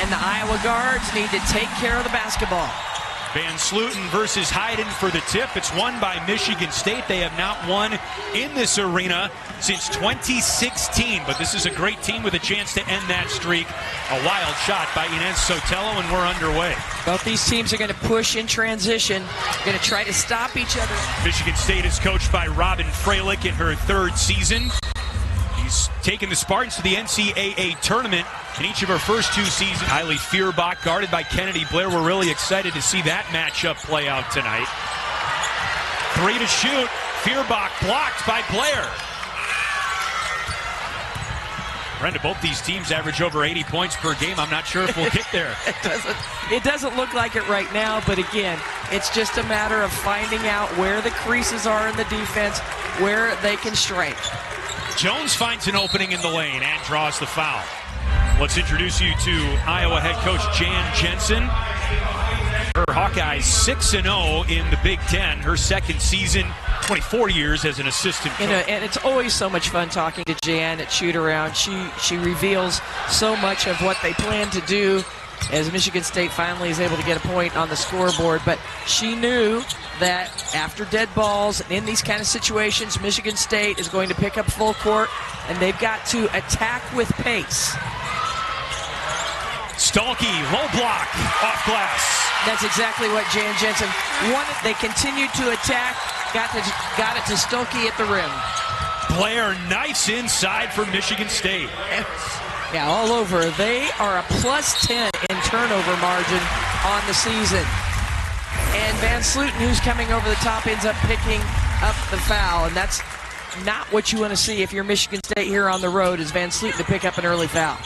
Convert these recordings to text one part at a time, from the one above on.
and the Iowa guards need to take care of the basketball. Van Sluten versus Heiden for the tip. It's won by Michigan State. They have not won in this arena since 2016, but this is a great team with a chance to end that streak. A wild shot by Inez Sotelo, and we're underway. Both these teams are going to push in transition, going to try to stop each other. Michigan State is coached by Robin Freilich in her third season. She's taken the Spartans to the NCAA tournament in each of her first two seasons. Kylie Feuerbach guarded by Kennedy Blair. We're really excited to see that matchup play out tonight. 3 to shoot. Feuerbach blocked by Blair. Brenda, both these teams average over 80 points per game. I'm not sure if we'll get there. It doesn't look like it right now, but again, it's just a matter of finding out where the creases are in the defense, where they can strike. Jones finds an opening in the lane and draws the foul. Let's introduce you to Iowa head coach Jan Jensen. Her Hawkeyes 6-0 in the Big Ten. Her second season, 24 years as an assistant coach. And it's always so much fun talking to Jan at Shoot Around. She reveals so much of what they plan to do as Michigan State finally is able to get a point on the scoreboard. But she knew that after dead balls and in these kind of situations, Michigan State is going to pick up full court, and they've got to attack with pace. Stuelke, low block, off glass. That's exactly what Jan Jensen wanted. They continued to attack, got it to Stuelke at the rim. Blair knifes inside for Michigan State. Yeah, all over. They are a +10 in turnover margin on the season. And Van Sluten, who's coming over the top, ends up picking up the foul. And that's not what you want to see if you're Michigan State here on the road, is Van Sluten to pick up an early foul.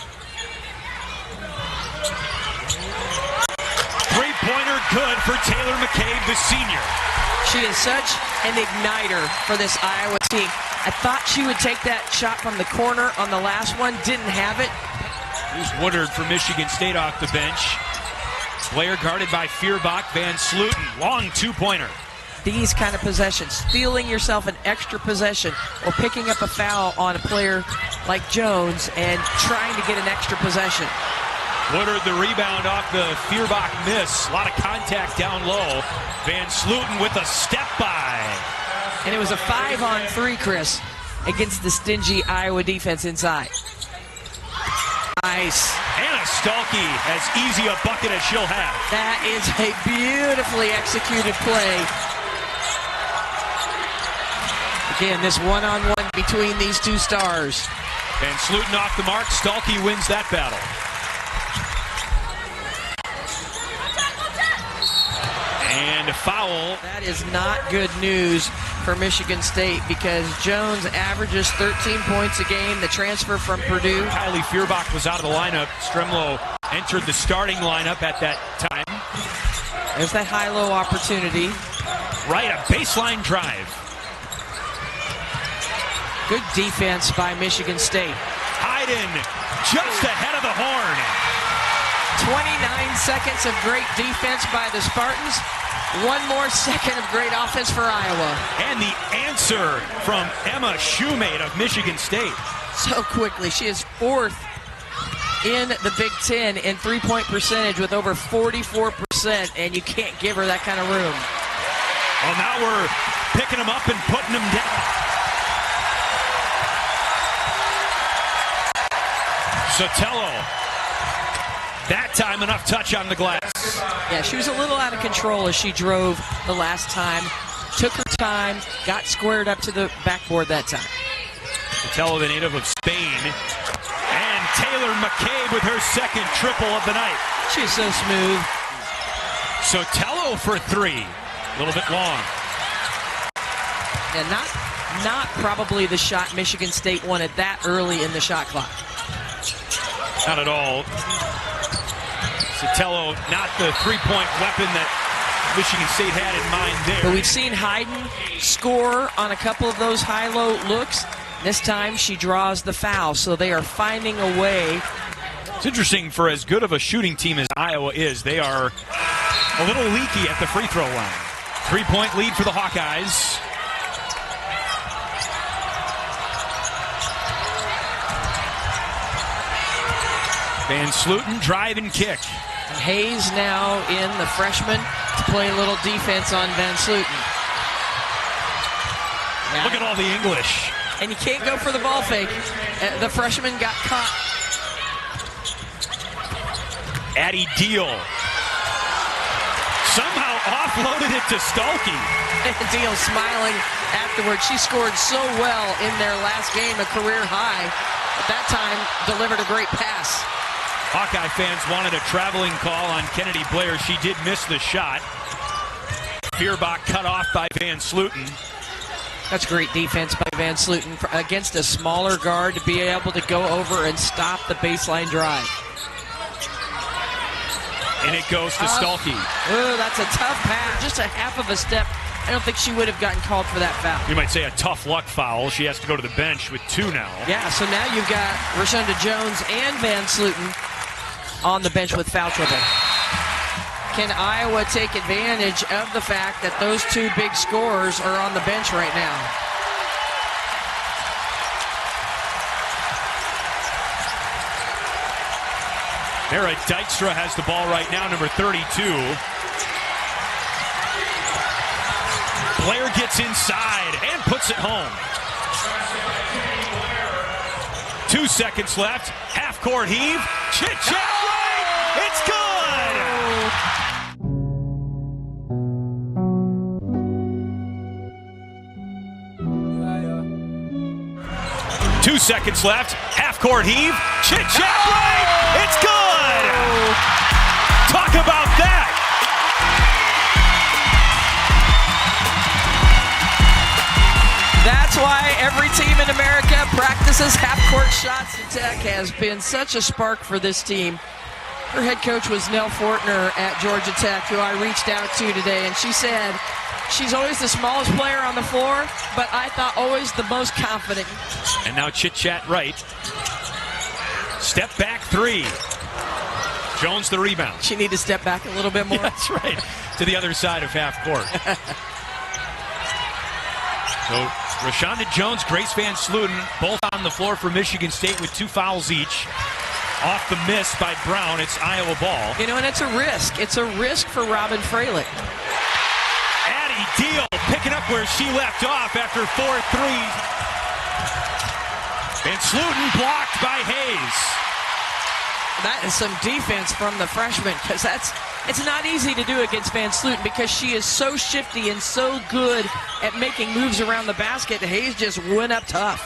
Three-pointer good for Taylor McCabe, the senior. She is such an igniter for this Iowa team. I thought she would take that shot from the corner on the last one, didn't have it. Here's Woodard for Michigan State off the bench. Blair guarded by Feuerbach. Van Sluten, long two-pointer. These kind of possessions, stealing yourself an extra possession or picking up a foul on a player like Jones and trying to get an extra possession. Woodard the rebound off the Feuerbach miss. A lot of contact down low. Van Sluten with a step by. And it was a 5-on-3, Chris, against the stingy Iowa defense inside. Nice. Hannah Stuelke, as easy a bucket as she'll have. That is a beautifully executed play. Again, this one-on-one between these two stars. Van Sluten off the mark. Stuelke wins that battle. And a foul. That is not good news for Michigan State because Jones averages 13 points a game, the transfer from Purdue. Kylie Feuerbach was out of the lineup. Stremlow entered the starting lineup at that time. There's that high-low opportunity. Wright, a baseline drive. Good defense by Michigan State. Heiden just ahead of the horn. 29 seconds of great defense by the Spartans. One more second of great offense for Iowa. And the answer from Emma Shoemate of Michigan State. So quickly. She is fourth in the Big Ten in three-point percentage with over 44%, and you can't give her that kind of room. Well, now we're picking them up and putting them down. Sotelo. That time, enough touch on the glass. Yeah, she was a little out of control as she drove the last time. Took her time, got squared up to the backboard that time. Sotelo, the native of Spain. And Taylor McCabe with her second triple of the night. She's so smooth. Sotelo for three. A little bit long. And not probably the shot Michigan State wanted that early in the shot clock. Not at all. Sotelo, not the three-point weapon that Michigan State had in mind there. But we've seen Heiden score on a couple of those high-low looks. This time she draws the foul, so they are finding a way. It's interesting, for as good of a shooting team as Iowa is, they are a little leaky at the free throw line. Three-point lead for the Hawkeyes. Van Sluten drive and kick. And Hayes now in, the freshman, to play a little defense on Van Sluten. Now, look at all the English. And you can't go for the ball fake. The freshman got caught. Addie Deal somehow offloaded it to Stuelke. Deal smiling afterwards. She scored so well in their last game, a career high. At that time, delivered a great pass. Hawkeye fans wanted a traveling call on Kennedy Blair. She did miss the shot. Feuerbach cut off by Van Sluten. That's great defense by Van Sluten against a smaller guard to be able to go over and stop the baseline drive. And it goes to Stuelke. Oh, that's a tough pass. Just a half of a step. I don't think she would have gotten called for that foul. You might say a tough luck foul. She has to go to the bench with 2 now. Yeah, so now you've got Rashonda Jones and Van Sluten on the bench with foul trouble. Can Iowa take advantage of the fact that those 2 big scorers are on the bench right now? Mara Dykstra has the ball right now, number 32. Blair gets inside and puts it home. 2 seconds left. Half-court heave. Chit-Chat right. It's good. 2 seconds left. Half-court heave. Chit-Chat right. It's good. Talk about that. That's why every team in America practices half-court shots. Tech has been such a spark for this team. Her head coach was Nell Fortner at Georgia Tech, who I reached out to today, and she said she's always the smallest player on the floor, but I thought always the most confident. And now Chit-Chat right. Step back 3. Jones the rebound. She need to step back a little bit more. Yeah, that's right. To the other side of half court. So Rashonda Jones, Grace Van Sluten, both on the floor for Michigan State with 2 fouls each. Off the miss by Brown. It's Iowa ball. You know, and it's a risk. It's a risk for Robin Freilich. Addie Deal picking up where she left off after 4 threes. Van Sluten blocked by Hayes. That is some defense from the freshman, because it's not easy to do against Van Sluten because she is so shifty and so good at making moves around the basket. Hayes just went up tough.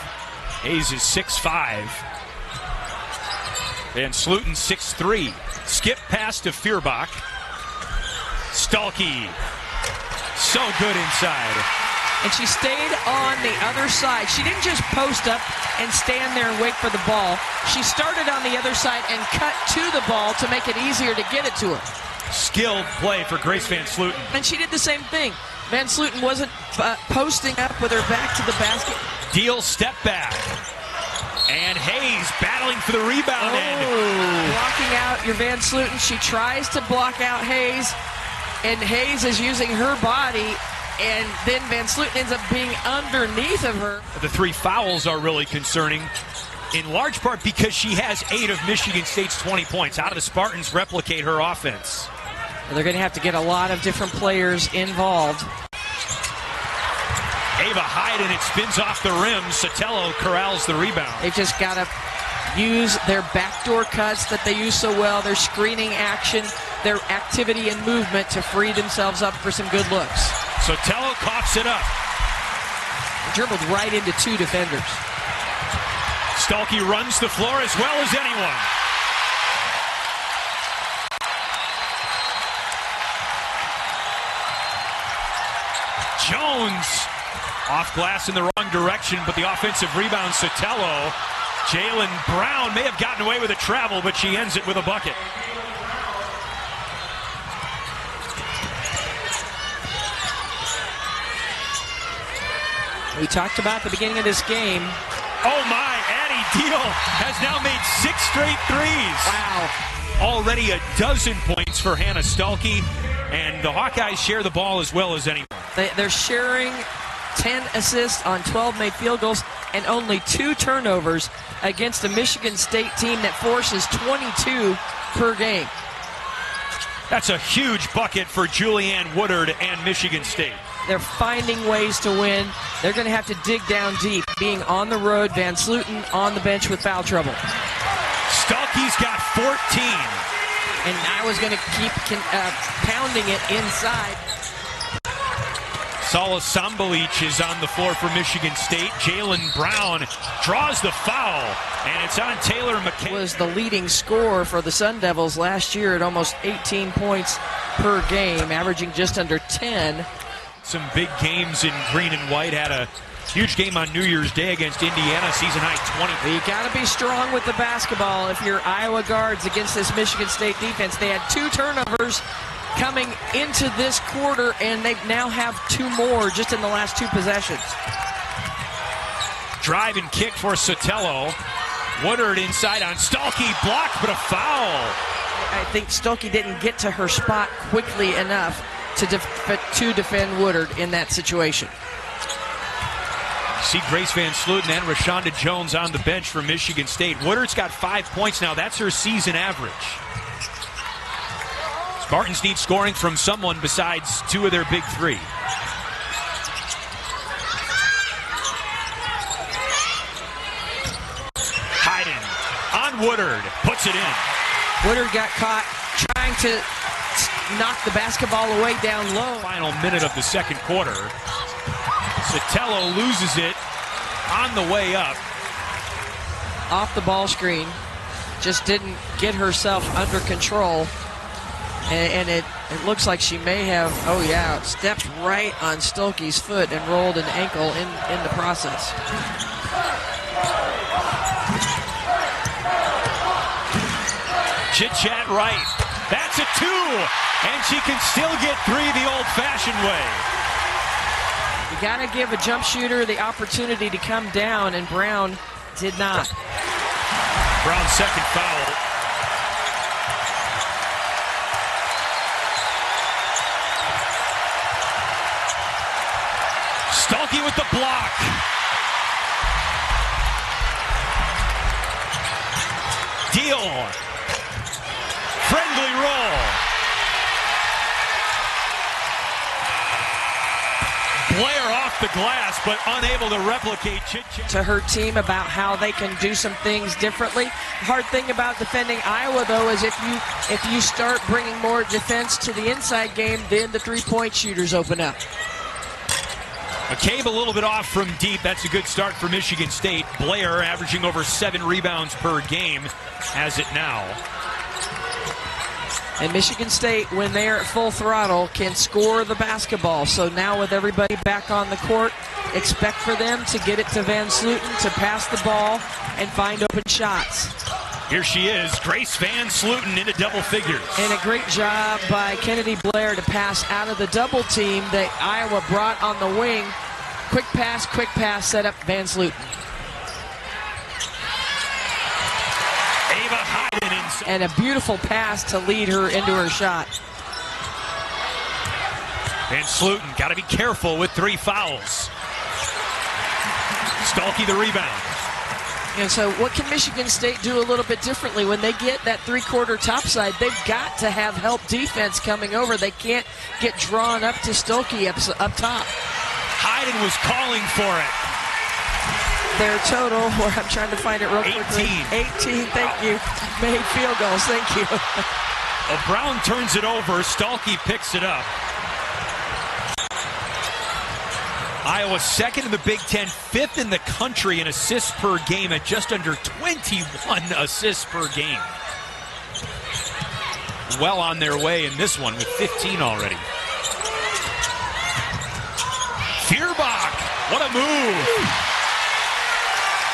Hayes is 6'5". Van Sluten 6'3". Skip pass to Feuerbach. Stuelke. So good inside. And she stayed on the other side. She didn't just post up and stand there and wait for the ball. She started on the other side and cut to the ball to make it easier to get it to her. Skilled play for Grace Van Sluten. And she did the same thing. Van Sluten wasn't posting up with her back to the basket. Deal step back. And Hayes battling for the rebound end. Blocking out your Van Sluten. She tries to block out Hayes. And Hayes is using her body. And then Van Sluten ends up being underneath of her. The 3 fouls are really concerning, in large part because she has 8 of Michigan State's 20 points. How do the Spartans replicate her offense? They're going to have to get a lot of different players involved. Ava Heiden, it spins off the rim. Sotelo corrals the rebound. They've just got to use their backdoor cuts that they use so well, their screening action, their activity and movement to free themselves up for some good looks. Sotelo coughs it up. Dribbled right into 2 defenders. Stuelke runs the floor as well as anyone. Jones off glass in the wrong direction, but the offensive rebound, Sotelo. Jalen Brown may have gotten away with a travel, but she ends it with a bucket. We talked about the beginning of this game. Oh my, Addie Deal has now made 6 straight threes. Wow. Already a dozen points for Hannah Stuelke, and the Hawkeyes share the ball as well as anyone. They're sharing 10 assists on 12 made field goals and only 2 turnovers against a Michigan State team that forces 22 per game. That's a huge bucket for Julianne Woodard and Michigan State. They're finding ways to win. They're going to have to dig down deep. Being on the road, Van Sluten on the bench with foul trouble. Stuelke's got 14. And I was going to keep pounding it inside. Sala Sambalich is on the floor for Michigan State. Jalen Brown draws the foul, and it's on Taylor McCabe. Was the leading scorer for the Sun Devils last year at almost 18 points per game, averaging just under 10. Some big games in green and white. Had a huge game on New Year's Day against Indiana, season high 20. You got to be strong with the basketball if you're Iowa guards against this Michigan State defense. They had 2 turnovers coming into this quarter, and they now have 2 more just in the last 2 possessions. Drive and kick for Sotelo. Woodard inside on Stuelke, blocked, but a foul. I think Stuelke didn't get to her spot quickly enough to defend Woodard in that situation. See Grace Van Sluten and Rashonda Jones on the bench for Michigan State. Woodard's got 5 points now. That's her season average. Spartans need scoring from someone besides 2 of their big 3. Heiden on Woodard, puts it in. Woodard got caught trying to knock the basketball away down low. Final minute of the second quarter. Sotelo loses it on the way up. Off the ball screen. Just didn't get herself under control. And it looks like she may have, stepped right on Stuelke's foot and rolled an ankle in the process. Chit-Chat Wright. That's a 2, and she can still get 3 the old-fashioned way. You got to give a jump shooter the opportunity to come down, and Brown did not. Brown's second foul. Stuelke with the block. Deal. Friendly roll. Blair off the glass, but unable to replicate Chit-Chat. To her team about how they can do some things differently. Hard thing about defending Iowa, though, is if you start bringing more defense to the inside game, then the three-point shooters open up. McCabe a little bit off from deep. That's a good start for Michigan State. Blair averaging over 7 rebounds per game has it now. And Michigan State, when they're at full throttle, can score the basketball. So now with everybody back on the court, expect for them to get it to Van Sluten to pass the ball and find open shots. Here she is, Grace Van Sluten into double figures. And a great job by Kennedy Blair to pass out of the double team that Iowa brought on the wing. Quick pass, set up Van Sluten. Ava Heiden inside. And a beautiful pass to lead her into her shot. Van Sluten got to be careful with 3 fouls. Stuelke the rebound. And so what can Michigan State do a little bit differently? When they get that three-quarter topside, they've got to have help defense coming over. They can't get drawn up to Stuelke up top. Heiden was calling for it. Their total, I'm trying to find it real quickly. 18, thank you. Made field goals, thank you. Well, Brown turns it over. Stuelke picks it up. Iowa second in the Big Ten, 5th in the country in assists per game at just under 21 assists per game. Well on their way in this one with 15 already. Feuerbach, what a move.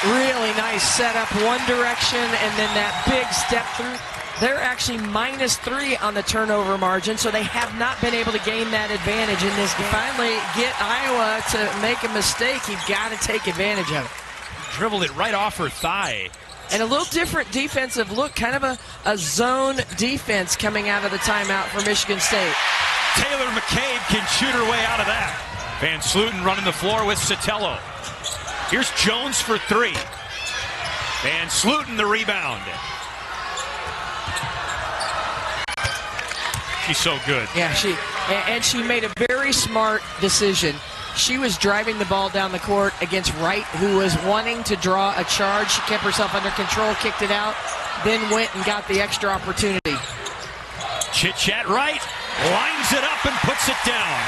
Really nice setup, one direction, and then that big step through. They're actually -3 on the turnover margin, so they have not been able to gain that advantage in this game. Finally, get Iowa to make a mistake. You've got to take advantage of it. Dribbled it right off her thigh. And a little different defensive look, kind of a zone defense coming out of the timeout for Michigan State. Taylor McCabe can shoot her way out of that. Van Sluten running the floor with Sotelo. Here's Jones for three. Van Sluten the rebound. She's so good. Yeah, she made a very smart decision. She was driving the ball down the court against Wright, who was wanting to draw a charge. She kept herself under control, kicked it out, then went and got the extra opportunity. Chit-Chat Wright lines it up and puts it down.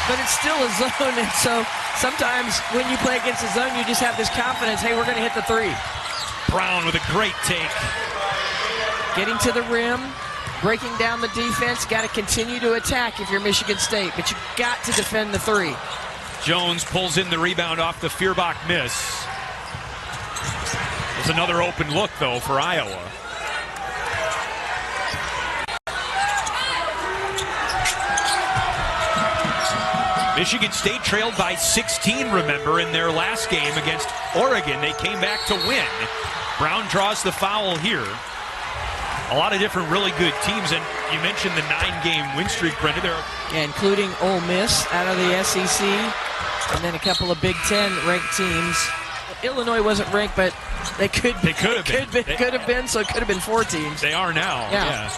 But it's still a zone, and so sometimes when you play against a zone, you just have this confidence, hey, we're going to hit the three. Brown with a great take. Getting to the rim, breaking down the defense, got to continue to attack if you're Michigan State, but you got to defend the three. Jones pulls in the rebound off the Feuerbach miss. There's another open look, though, for Iowa. Michigan State trailed by 16, remember, in their last game against Oregon. They came back to win. Brown draws the foul here. A lot of different really good teams, and you mentioned the 9-game win streak, Brenda. Yeah, including Ole Miss out of the SEC, and then a couple of Big Ten ranked teams. Illinois wasn't ranked, but they could have been, so it could have been 4 teams. They are now, yeah.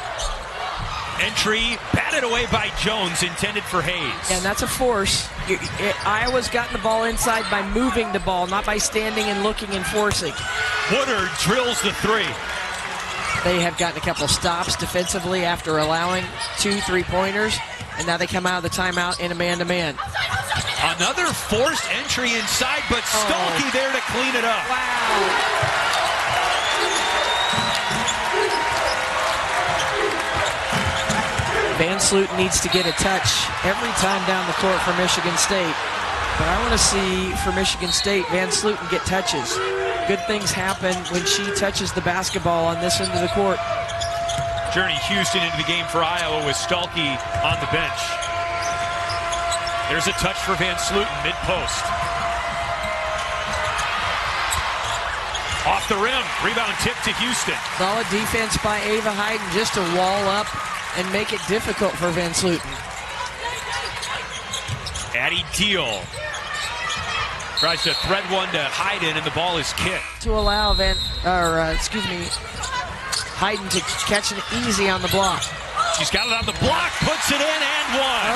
Entry batted away by Jones, intended for Hayes. And that's a force. Iowa's gotten the ball inside by moving the ball, not by standing and looking and forcing. Woodard drills the three. They have gotten a couple stops defensively after allowing 2 3-pointers, and now they come out of the timeout in a man-to-man. Another forced entry inside, but Stuelke there to clean it up. Wow. Van Sluten needs to get a touch every time down the court for Michigan State. But I want to see, for Michigan State, Van Sluten get touches. Good things happen when she touches the basketball on this end of the court. Journey Houston into the game for Iowa with Stuelke on the bench. There's a touch for Van Sluten, mid-post. Off the rim, rebound tip to Houston. Solid defense by Ava Heiden just to wall up and make it difficult for Van Sluten. Addie Deal tries to thread one to Heiden, and the ball is kicked. To allow Heiden to catch it easy on the block. She's got it on the block, puts it in, and one.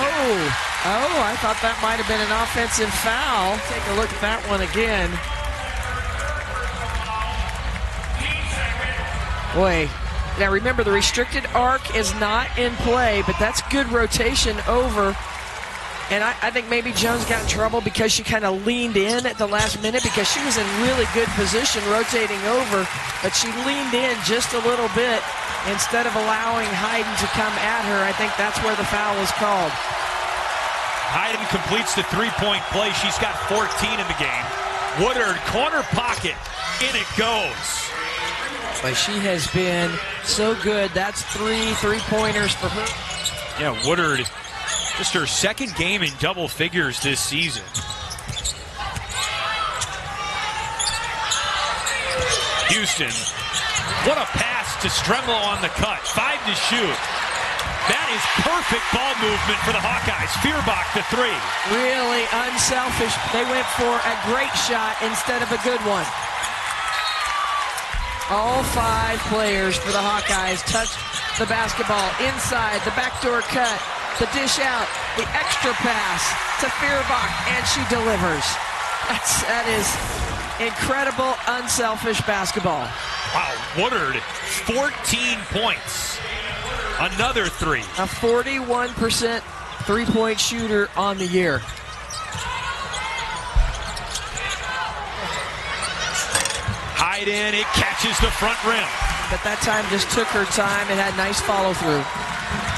Oh, I thought that might have been an offensive foul. Take a look at that one again. Boy. Now remember, the restricted arc is not in play, but that's good rotation over. And I think maybe Jones got in trouble because she kind of leaned in at the last minute because she was in really good position rotating over, but she leaned in just a little bit instead of allowing Heiden to come at her. I think that's where the foul was called. Heiden completes the three-point play. She's got 14 in the game. Woodard, corner pocket, in it goes. But she has been so good. That's 3 3-pointers for her. Yeah, Woodard, just her second game in double figures this season. Houston, what a pass to Stremlo on the cut. 5 to shoot. That is perfect ball movement for the Hawkeyes. Feuerbach the three. Really unselfish. They went for a great shot instead of a good one. All 5 players for the Hawkeyes touched the basketball inside, the backdoor cut, the dish out, the extra pass to Feuerbach, and she delivers. That is incredible, unselfish basketball. Wow, Woodard, 14 points. Another 3. A 41% three-point shooter on the year. Heiden, it catches the front rim. But that time just took her time and had nice follow-through.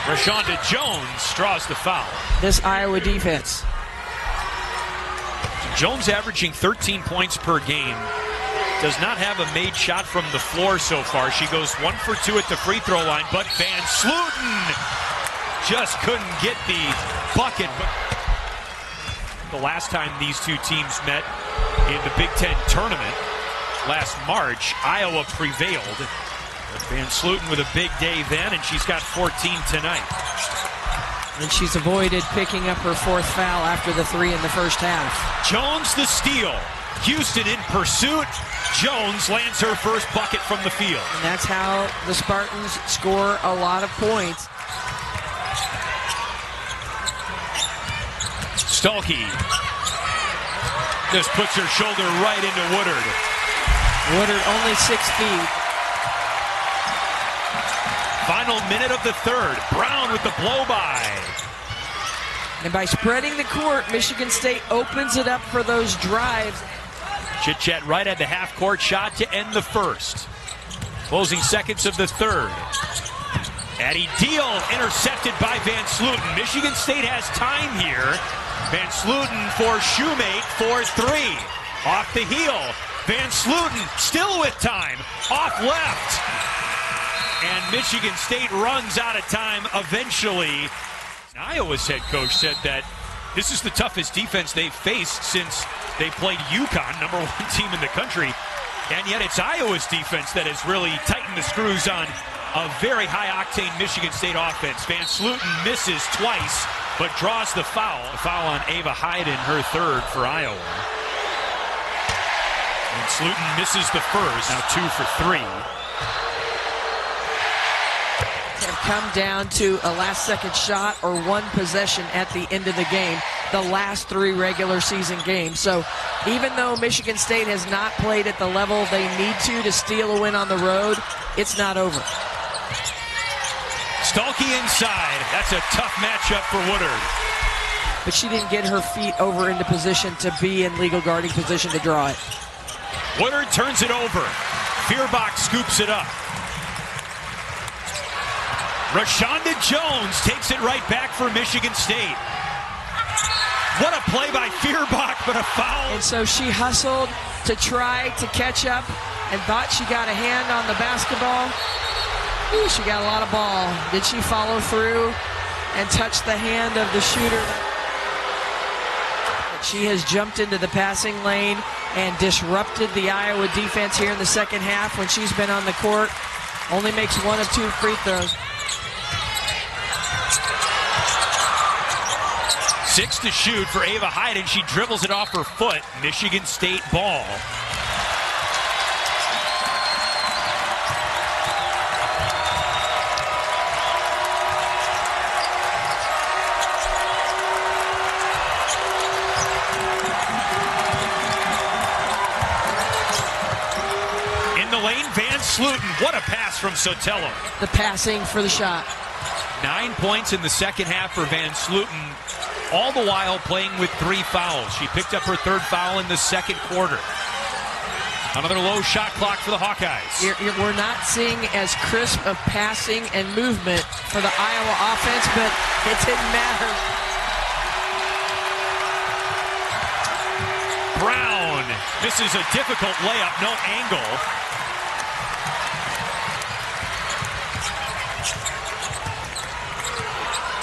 Rashonda Jones draws the foul. This Iowa defense. Jones averaging 13 points per game. Does not have a made shot from the floor so far. She goes 1 for 2 at the free throw line, but Van Sluten just couldn't get the bucket. The last time these two teams met in the Big Ten tournament last March, Iowa prevailed. Van Sluten with a big day then, and she's got 14 tonight. And she's avoided picking up her 4th foul after the 3 in the first half. Jones the steal. Houston in pursuit. Jones lands her first bucket from the field. And that's how the Spartans score a lot of points. Stuelke just puts her shoulder right into Woodard. Woodard only 6 feet. Final minute of the third. Brown with the blow-by. And by spreading the court, Michigan State opens it up for those drives. Chit-Chat right at the half-court shot to end the first. Closing seconds of the third. Addie Deal intercepted by Van Sloten. Michigan State has time here. Van Sloten for Shoemate for 3. Off the heel. Van Sloten still with time. Off left. And Michigan State runs out of time eventually. Iowa's head coach said that this is the toughest defense they've faced since they played UConn, #1 team in the country. And yet it's Iowa's defense that has really tightened the screws on a very high-octane Michigan State offense. Van Sloten misses twice, but draws the foul. A foul on Ava Heiden, her 3rd for Iowa. And Sloten misses the first, now 2 for 3. Have come down to a last-second shot or 1 possession at the end of the game, the last 3 regular season games. So even though Michigan State has not played at the level they need to steal a win on the road, it's not over. Stuelke inside. That's a tough matchup for Woodard. But she didn't get her feet over into position to be in legal guarding position to draw it. Woodard turns it over. Feuerbach scoops it up. Rashonda Jones takes it right back for Michigan State. What a play by Feuerbach, but a foul. And so she hustled to try to catch up and thought she got a hand on the basketball. Ooh, she got a lot of ball. Did she follow through and touch the hand of the shooter? She has jumped into the passing lane and disrupted the Iowa defense here in the second half when she's been on the court. Only makes 1 of 2 free throws. 6 to shoot for Ava Heiden. She dribbles it off her foot. Michigan State ball. In the lane, Van Sloten. What a pass from Sotelo. The passing for the shot. 9 points in the second half for Van Sloten, all the while playing with 3 fouls. She picked up her 3rd foul in the second quarter. Another low shot clock for the Hawkeyes. We're not seeing as crisp of passing and movement for the Iowa offense, but it didn't matter. Brown misses a difficult layup, no angle.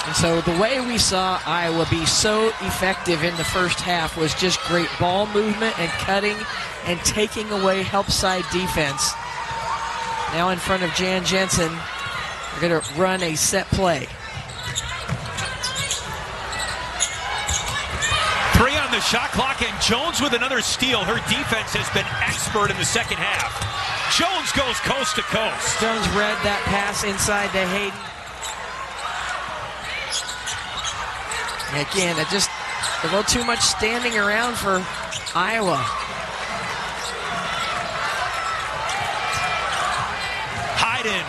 And so the way we saw Iowa be so effective in the first half was just great ball movement and cutting and taking away help side defense. Now in front of Jan Jensen, they're going to run a set play. 3 on the shot clock, and Jones with another steal. Her defense has been expert in the second half. Jones goes coast to coast. Jones read that pass inside to Heiden. Again, just a little too much standing around for Iowa. Heiden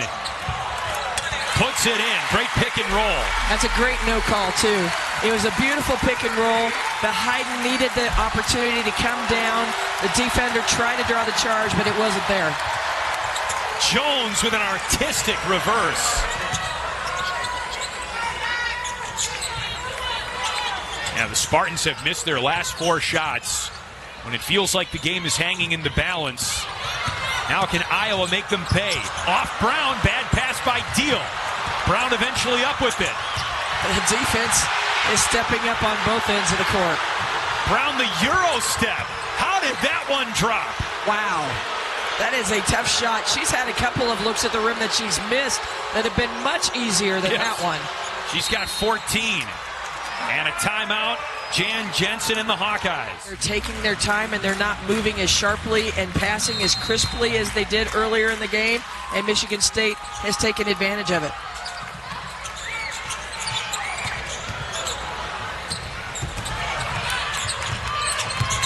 puts it in. Great pick and roll. That's a great no call, too. It was a beautiful pick and roll. The Heiden needed the opportunity to come down. The defender tried to draw the charge, but it wasn't there. Jones with an artistic reverse. Now the Spartans have missed their last 4 shots when it feels like the game is hanging in the balance. Now can Iowa make them pay? Off Brown, bad pass by Deal. Brown eventually up with it. The defense is stepping up on both ends of the court. Brown the Euro step. How did that one drop? Wow. That is a tough shot. She's had a couple of looks at the rim that she's missed that have been much easier than that one. She's got 14. And a timeout, Jan Jensen and the Hawkeyes. They're taking their time and they're not moving as sharply and passing as crisply as they did earlier in the game, and Michigan State has taken advantage of it.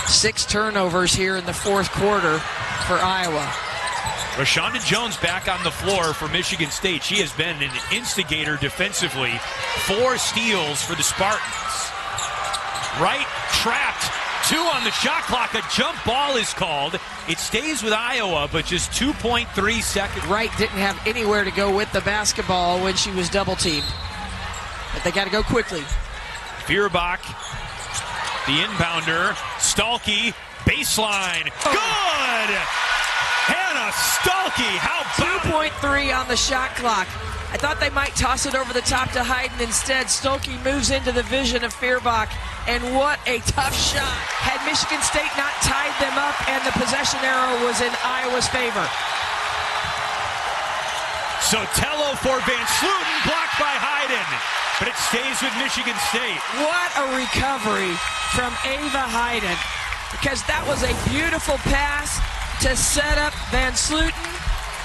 Six turnovers here in the fourth quarter for Iowa. Rashonda Jones back on the floor for Michigan State. She has been an instigator defensively. 4 steals for the Spartans. Wright trapped. 2 on the shot clock. A jump ball is called. It stays with Iowa, but just 2.3 seconds. Wright didn't have anywhere to go with the basketball when she was double teamed. But they got to go quickly. Feuerbach, the inbounder. Stuelke, baseline. Good! Hannah Stuelke, how about 2.3 on the shot clock. I thought they might toss it over the top to Heiden. Instead, Stuelke moves into the vision of Feuerbach, and what a tough shot. Had Michigan State not tied them up, and the possession arrow was in Iowa's favor. Sotelo for Van Sluten, blocked by Heiden, but it stays with Michigan State. What a recovery from Ava Heiden, because that was a beautiful pass to set up Van Sluten,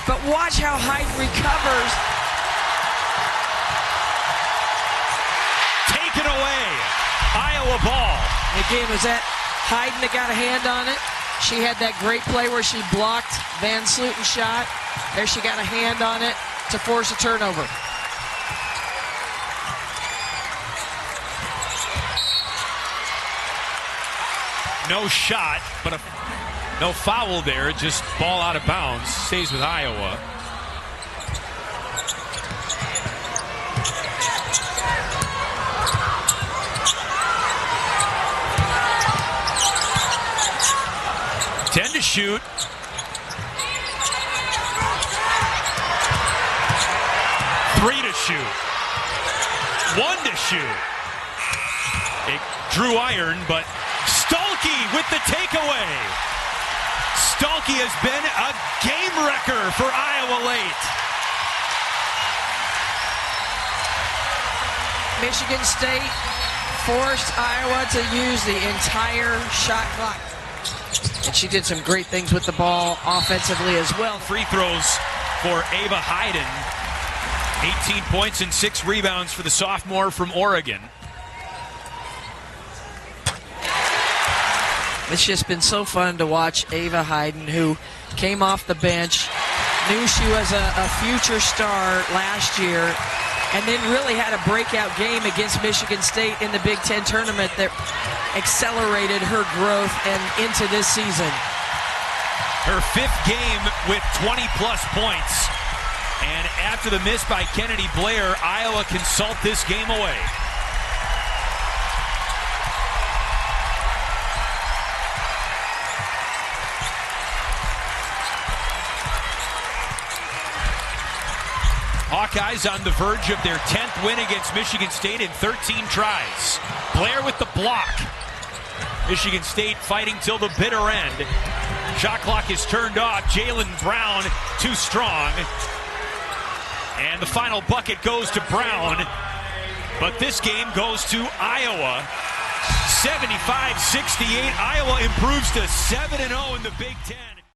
but watch how Heiden recovers. Taken away, Iowa ball. Again, was that Heiden that got a hand on it? She had that great play where she blocked Van Sluten's shot. There she got a hand on it to force a turnover. No shot, but no foul there, just ball out of bounds. Stays with Iowa. Ten to shoot. Three to shoot. One to shoot. It drew iron, but Stuelke with the takeaway. Stuelke has been a game wrecker for Iowa late. Michigan State forced Iowa to use the entire shot clock. And she did some great things with the ball offensively as well. Free throws for Ava Heiden. 18 points and 6 rebounds for the sophomore from Oregon. It's just been so fun to watch Ava Heiden, who came off the bench, knew she was a future star last year, and then really had a breakout game against Michigan State in the Big Ten tournament that accelerated her growth and into this season. Her 5th game with 20-plus points. And after the miss by Kennedy Blair, Iowa can salt this game away. Hawkeyes on the verge of their 10th win against Michigan State in 13 tries. Blair with the block. Michigan State fighting till the bitter end. Shot clock is turned off. Jalen Brown too strong. And the final bucket goes to Brown. But this game goes to Iowa. 75-68. Iowa improves to 7-0 in the Big Ten.